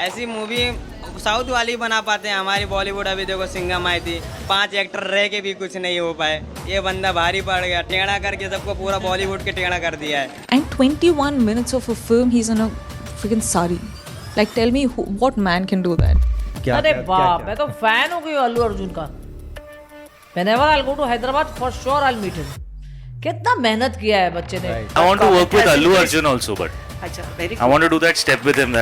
ऐसी movie south वाली बना पाते हैं, हमारी बॉलीवुड अभी देखो सिंघम आई थी, 5 एक्टर रह के भी कुछ नहीं हो पाए। ये बंदा भारी पड़ गया, टेढ़ा करके सबको पूरा बॉलीवुड के टेढ़ा कर दिया है। And 21 minutes of a film, he's in a freaking sari. Like, tell me what man can do that? अरे बाप, मैं तो फैन हो गई हूँ अल्लू अर्जुन का। Whenever I'll go to Hyderabad, for sure I'll meet him. कितना मेहनत किया है बच्चे ने। I want to work with Allu Arjun also, but अच्छा, very I want to do that step with him.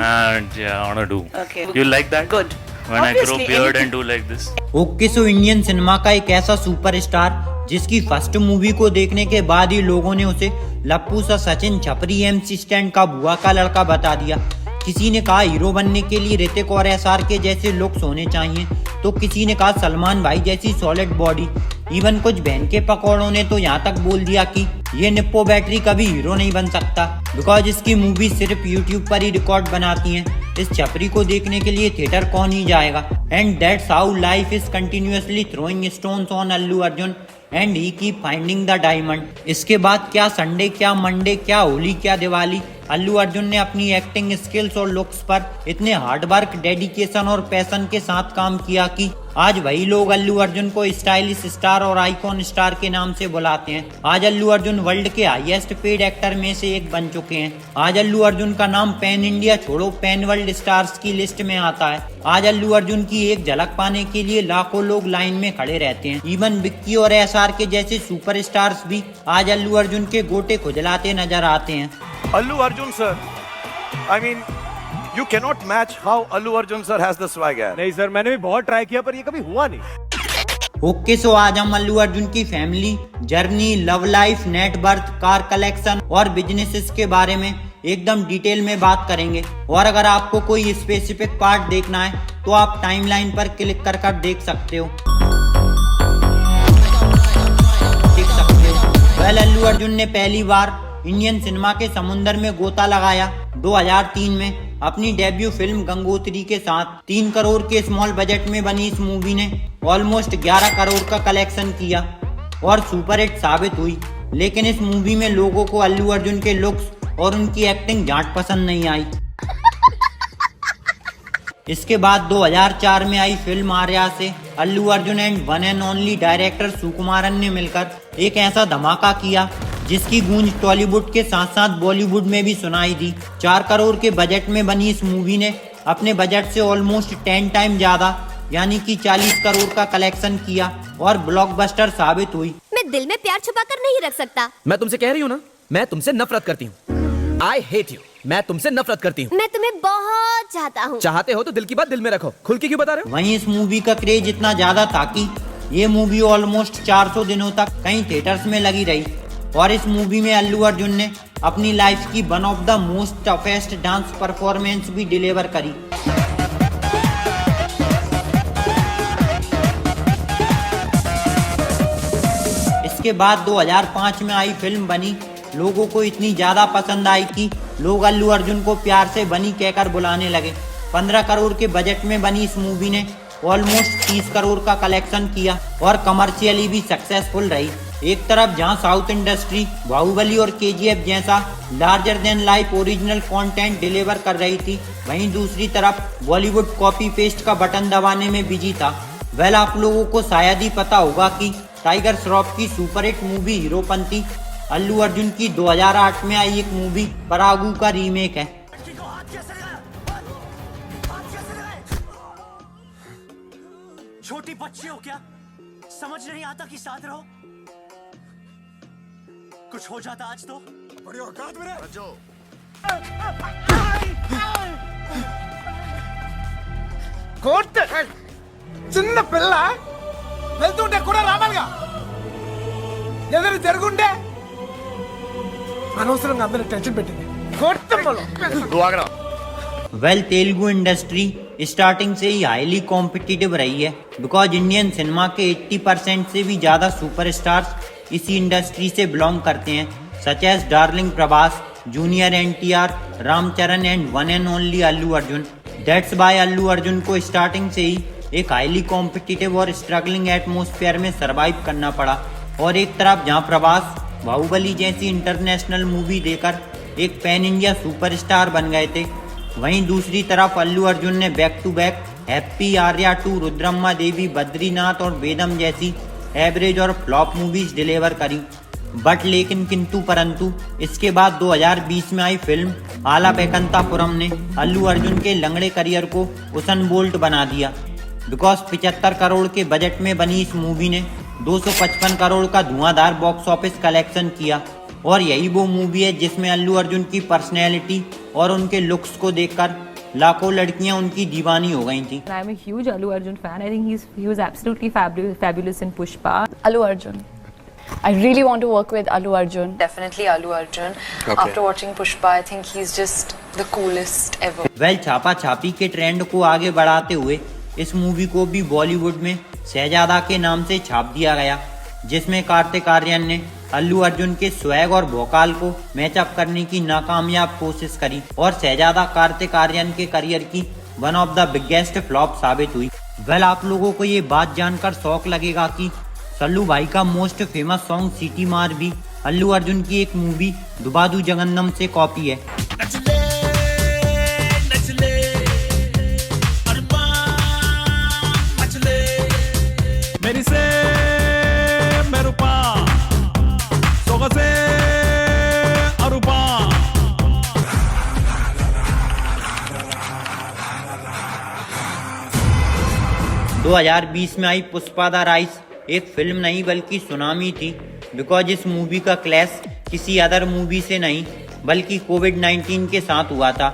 And yeah, I want to do. Okay. You like that? Good. When I grow Obviously, beard anything- and do like this. Okay so Indian cinema का एक ऐसा superstar जिसकी first movie को देखने के बाद ही लोगों ने उसे लप्पू सा सचिन छपरी एमसी स्टैंड का बुआ का लड़का बता दिया। किसी ने कहा हीरो बनने के लिए ऋतिक और एसआर के जैसे लुक्स होने चाहिए, तो किसी ने कहा सलमान भाई जैसी सॉलिड बॉडी। इवन कुछ बहन के पकौड़ों ने तो यहाँ तक बोल दिया कि ये निप्पो बैटरी कभी हीरो नहीं बन सकता, बिकॉज इसकी मूवी सिर्फ यूट्यूब पर ही रिकॉर्ड बनाती हैं। इस छपरी को देखने के लिए थिएटर कौन ही जाएगा। And that's how life is continuously throwing stones on Allu Arjun and he keep finding the diamond. इसके बाद क्या संडे, क्या मंडे, क्या होली, क्या दिवाली, अल्लू अर्जुन ने अपनी एक्टिंग स्किल्स और लुक्स पर इतने हार्ड वर्क, डेडिकेशन और पैशन के साथ काम किया कि आज वही लोग अल्लू अर्जुन को स्टाइलिश स्टार और आइकॉन स्टार के नाम से बुलाते हैं। आज अल्लू अर्जुन वर्ल्ड के हाईएस्ट पेड एक्टर में से एक बन चुके हैं। आज अल्लू अर्जुन का नाम पैन इंडिया छोड़ो पैन वर्ल्ड स्टार्स की लिस्ट में आता है। आज अल्लू अर्जुन की एक झलक पाने के लिए लाखों लोग लाइन में खड़े रहते हैं। इवन विक्की और एसआर के जैसे सुपर स्टार्स भी आज अल्लू अर्जुन के गोटे खुजलाते नजर आते हैं। Allu Arjun sir, I mean, you cannot match how Allu Arjun sir has the swagger. नहीं सर, मैंने भी बहुत ट्राई किया पर ये कभी हुआ नहीं। ओके सो आज हम अल्लू अर्जुन की family journey, love life, net birth, car collection और बिजनेसेस के बारे में एकदम डिटेल में बात करेंगे। और अगर आपको कोई स्पेसिफिक पार्ट देखना है तो आप टाइमलाइन पर क्लिक कर देख सकते हो। अल्लू अर्जुन ने पहली बार इंडियन सिनेमा के समुंदर में गोता लगाया 2003 में अपनी डेब्यू फिल्म गंगोत्री के साथ। 3 करोड़ के स्मॉल बजट में बनी इस मूवी ने ऑलमोस्ट 11 करोड़ का कलेक्शन किया और सुपरहिट साबित हुई। लेकिन इस मूवी में लोगों को अल्लू अर्जुन के लुक्स और उनकी एक्टिंग जाट पसंद नहीं आई। इसके बाद 2004 में आई फिल्म आर्या से Allu Arjun and one and only director Sukumaran ने मिलकर एक ऐसा धमाका किया जिसकी गूंज टॉलीवुड के साथ साथ बॉलीवुड में भी सुनाई दी। 4 करोड़ के बजट में बनी इस मूवी ने अपने बजट से ऑलमोस्ट 10 टाइम ज्यादा यानी कि 40 करोड़ का कलेक्शन किया और ब्लॉकबस्टर साबित हुई। मैं दिल में प्यार छुपाकर नहीं रख सकता। मैं तुमसे कह रही हूँ ना, मैं तुमसे नफरत करती हूँ। I hate you. मैं तुमसे नफरत करती हूँ। मैं तुम्हें बहुत चाहता हूँ। चाहते हो तो दिल की बात दिल में रखो, खुल के क्यों बता रहे हो? वहीं इस मूवी का क्रेज इतना ज्यादा था कि ये मूवी ऑलमोस्ट 400 दिनों तक कई थिएटर्स में लगी रही। और इस मूवी में अल्लू अर्जुन ने अपनी लाइफ की one of the most toughest dance performance भी डिलीवर करी। इसके बाद 2005 में आई फिल्म बनी लोगों को इतनी ज्यादा पसंद आई कि लोग अल्लू अर्जुन को प्यार से बनी कहकर बुलाने लगे। 15 करोड़ के बजट में बनी इस मूवी ने ऑलमोस्ट 30 करोड़ का कलेक्शन किया और कमर्शियली भी सक्सेसफुल रही। एक तरफ जहां साउथ इंडस्ट्री बाहुबली और केजीएफ जैसा larger than life original content deliver कर रही थी, वहीं दूसरी तरफ बॉलीवुड कॉपी पेस्ट का बटन दबाने में बिजी था। वेल, आप लोगों को शायद ही पता होगा कि टाइगर श्रॉफ की सुपरहिट मूवी हीरोपंती अल्लू अर्जुन की 2008 में आई एक मूवी परागू का रीमेक है। छोटी बच्ची हो क्या? समझ नहीं आता कि साथ रहो। कुछ हो जाता आज तो बड़ी औकात में చిన్న పిల్ల వెళ్తుంటే కూడా రావాలిగా, ఏదైనా జరుగుంటే అనవసరంగా అందరూ టెన్షన్ పెట్టింది वेल, तेलुगु इंडस्ट्री स्टार्टिंग से ही हाईली कॉम्पिटिटिव रही है बिकॉज इंडियन सिनेमा के 80% से भी ज्यादा सुपरस्टार्स इसी इंडस्ट्री से बिलोंग करते हैं, such as darling Prabhas, junior NTR, Ram Charan and one and only Allu Arjun. That's why Allu Arjun को स्टार्टिंग से ही एक हाईली कॉम्पिटिटिव और स्ट्रगलिंग एटमोस्फेयर में सरवाइव करना पड़ा। और एक तरफ जहां प्रभास बाहुबली जैसी इंटरनेशनल मूवी देकर एक पैन इंडिया सुपरस्टार बन गए थे। वहीं दूसरी तरफ अल्लू अर्जुन ने back to back Happy, Arya 2, Rudramma Devi, Badrinath और वेदम जैसी एवरेज और फ्लॉप मूवीज डिलीवर करी। बट लेकिन किंतु परंतु इसके बाद 2020 में आई फिल्म आला बैकुंठपुरम ने अल्लू अर्जुन के लंगड़े करियर को उसन बोल्ट बना दिया। बिकॉज 75 करोड़ के बजट में बनी इस मूवी ने 255 करोड़ का धुआंधार बॉक्स ऑफिस कलेक्शन किया। और यही वो मूवी है जिसमें अल्लू अर्जुन की पर्सनैलिटी और उनके लुक्स को देखकर लाखों लड़कियां उनकी दीवानी हो गई थी। I'm a huge Allu Arjun fan. I think he was absolutely fabulous in Pushpa. Allu Arjun. I really want to work with Allu Arjun. Definitely Allu Arjun. After watching Pushpa, I think he's just the coolest ever. Well छापा छापी के trend को आगे बढ़ाते हुए इस movie को भी बॉलीवुड में शहजादा के नाम से छाप दिया गया, जिसमें कार्तिक आर्यन ने अल्लू अर्जुन के स्वैग और भोकाल को मैचअप करने की नाकामयाब कोशिश करी और शहजादा कार्तिक आर्यन के करियर की one of the biggest flop साबित हुई। वेल आप लोगों को ये बात जानकर शौक लगेगा कि सल्लू भाई का मोस्ट फेमस सॉन्ग सिटी मार भी अल्लू अर्जुन की एक मूवी दुबादू जगन्नम से कॉपी है। मेरी से मेरुपा सोगसे अरुपा 2020 में आई पुष्पा द राइज एक फिल्म नहीं बल्कि सुनामी थी। बिकॉज इस मूवी का क्लैश किसी अदर मूवी से नहीं बल्कि कोविड-19 के साथ हुआ था।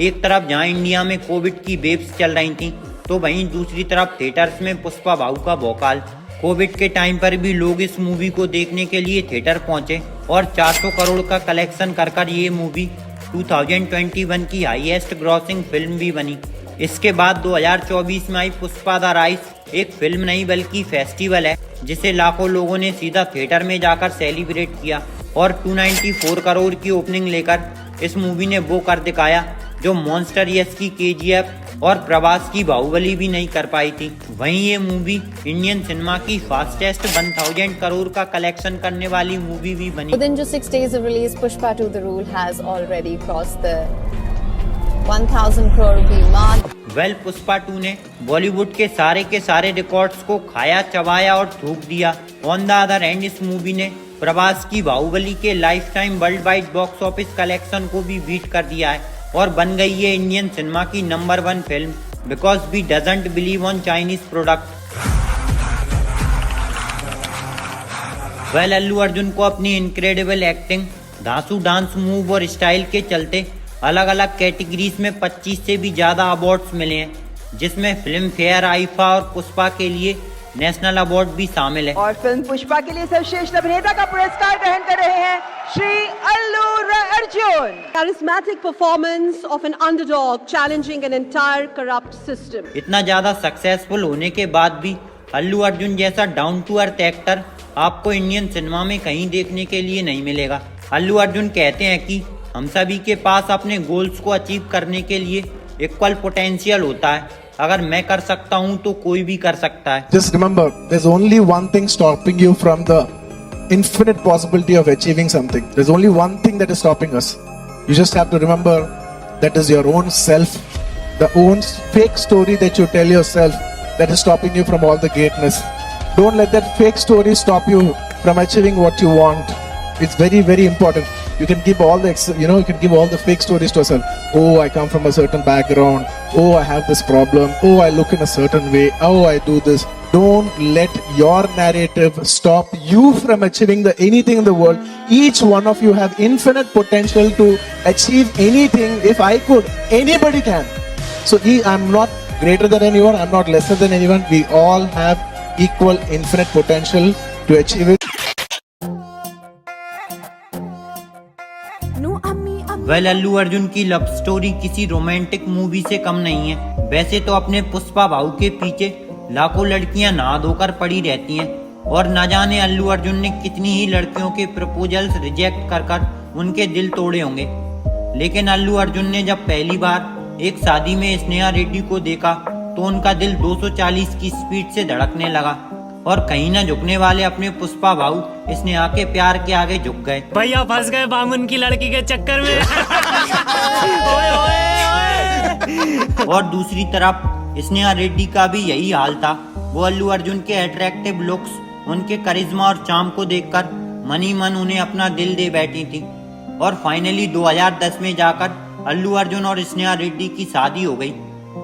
एक तरफ जहां इंडिया में कोविड की वेव्स चल रही थी तो वहीं दूसरी तरफ थिएटर्स में पुष्पा भाऊ का भोकाल। कोविड के टाइम पर भी लोग इस मूवी को देखने के लिए थिएटर पहुंचे और 400 करोड़ का कलेक्शन कर ये मूवी 2021 की हाईएस्ट ग्रॉसिंग फिल्म भी बनी। इसके बाद 2024 में आई पुष्पा द राइज एक फिल्म नहीं बल्कि फेस्टिवल है, जिसे लाखों लोगों ने सीधा थिएटर में जाकर सेलिब्रेट किया और 294 करोड़ की ओपनिंग लेकर इस मूवी ने वो कर दिखाया जो मॉन्स्टर यस की KGF और प्रभास की बाहुबली भी नहीं कर पाई थी। वहीं ये मूवी इंडियन सिनेमा की फास्टेस्ट 1000 करोड़ का कलेक्शन करने वाली मूवी भी बनी। Within just 6 days of release, Pushpa 2 The Rule has already crossed the 1000 crore rupee mark. Well Pushpa 2 ने बॉलीवुड के सारे रिकॉर्ड्स को खाया, चबाया और थूक दिया। ऑन द अदर हैंड इस मूवी ने प्रभास की बाहुबली के life time world wide box office collection को भी बीट कर दिया है और बन गई है इंडियन सिनेमा की number 1 film. Because we doesn't believe on Chinese product. Well Allu Arjun को अपनी इनक्रेडिबल एक्टिंग, धांसू डांस मूव और स्टाइल के चलते अलग अलग कैटेगरीज में 25 से भी ज्यादा अवार्ड्स मिले हैं, जिसमें फिल्म फेयर, आईफा और पुष्पा के लिए नेशनल अवार्ड भी शामिल है। और फिल्म पुष्पा के लिए सर्वश्रेष्ठ अभिनेता का पुरस्कार ग्रहण कर रहे हैं Shri Allu Arjun. Charismatic performance of an underdog challenging an entire corrupt system. इतना ज्यादा सक्सेसफुल होने के बाद भी अल्लू अर्जुन जैसा डाउन टू अर्थ एक्टर आपको इंडियन सिनेमा में कहीं देखने के लिए नहीं मिलेगा। अल्लू अर्जुन कहते हैं कि हम सभी के पास अपने गोल्स को अचीव करने के लिए इक्वल पोटेंशियल होता है। अगर मैं कर सकता हूँ तो कोई भी कर सकता है। Just remember, there's only one thing stopping you from the infinite possibility of achieving something. There's only one thing that is stopping us. You just have to remember that is your own self, the own fake story that you tell yourself that is stopping you from all the greatness. Don't let that fake story stop you from achieving what you want. It's very, very important. You can give all the, you can give all the fake stories to yourself. Oh, I come from a certain background. Oh, I have this problem. Oh, I look in a certain way. Oh, I do this. Don't let your narrative stop you from achieving anything in the world. Each one of you have infinite potential to achieve anything. If I could, anybody can. So I'm not greater than anyone. I'm not lesser than anyone. We all have equal infinite potential to achieve it. Well Allu Arjun की love story किसी romantic movie से कम नहीं है। वैसे तो अपने पुष्पा भाऊ के पीछे लाखों लड़कियां नहा धोकर पड़ी रहती हैं और न जाने अल्लू अर्जुन ने कितनी ही लड़कियों के प्रपोजल्स रिजेक्ट कर उनके दिल तोड़े होंगे। लेकिन अल्लू अर्जुन ने जब पहली बार एक शादी में स्नेहा रेड्डी को देखा तो उनका दिल 240 की स्पीड से धड़कने लगा और कहीं न झुकने वाले अपने पुष्पा भाऊ स्नेहा के प्यार के आगे झुक गए। भैया फंस गए बामुन की लड़की के चक्कर में। ओए ओए ओए। और दूसरी तरफ स्नेहा रेड्डी का भी यही हाल था। वो अल्लू अर्जुन के अट्रैक्टिव लुक्स, उनके करिश्मा और चार्म को देखकर मन ही मन उन्हें अपना दिल दे बैठी थी। और फाइनली 2010 में जाकर अल्लू अर्जुन और स्नेहा रेड्डी की शादी हो गई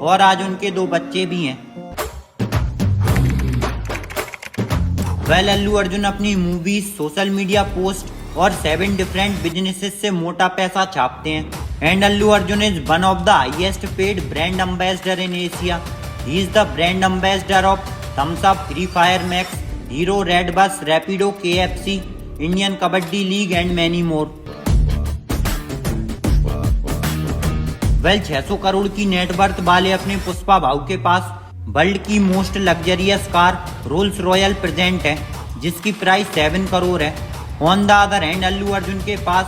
और आज उनके 2 बच्चे भी हैं। अल्लू अर्जुन अपनी मूवीज, सोशल मीडिया पोस्ट और 7 डिफरेंट बिजनेसेस से मोटा पैसा छापते हैं। And Allu Arjun is one of the highest paid brand ambassador in Asia. He is the brand ambassador of Thums Up, Free Fire Max, Hero, Red Bus, Rapido, KFC, Indian kabaddi league and many more. 600 crore की net worth वाले अपने पुष्पा भाऊ के पास world की most luxurious car Rolls Royal present है, जिसकी price 7 crore है। On the other hand Allu Arjun के पास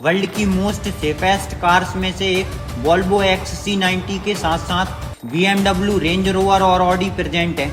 वर्ल्ड की मोस्ट सेफेस्ट कार्स में से एक वोल्वो XC90 के साथ साथ BMW, रेंज रोवर और ऑडी प्रेजेंट है।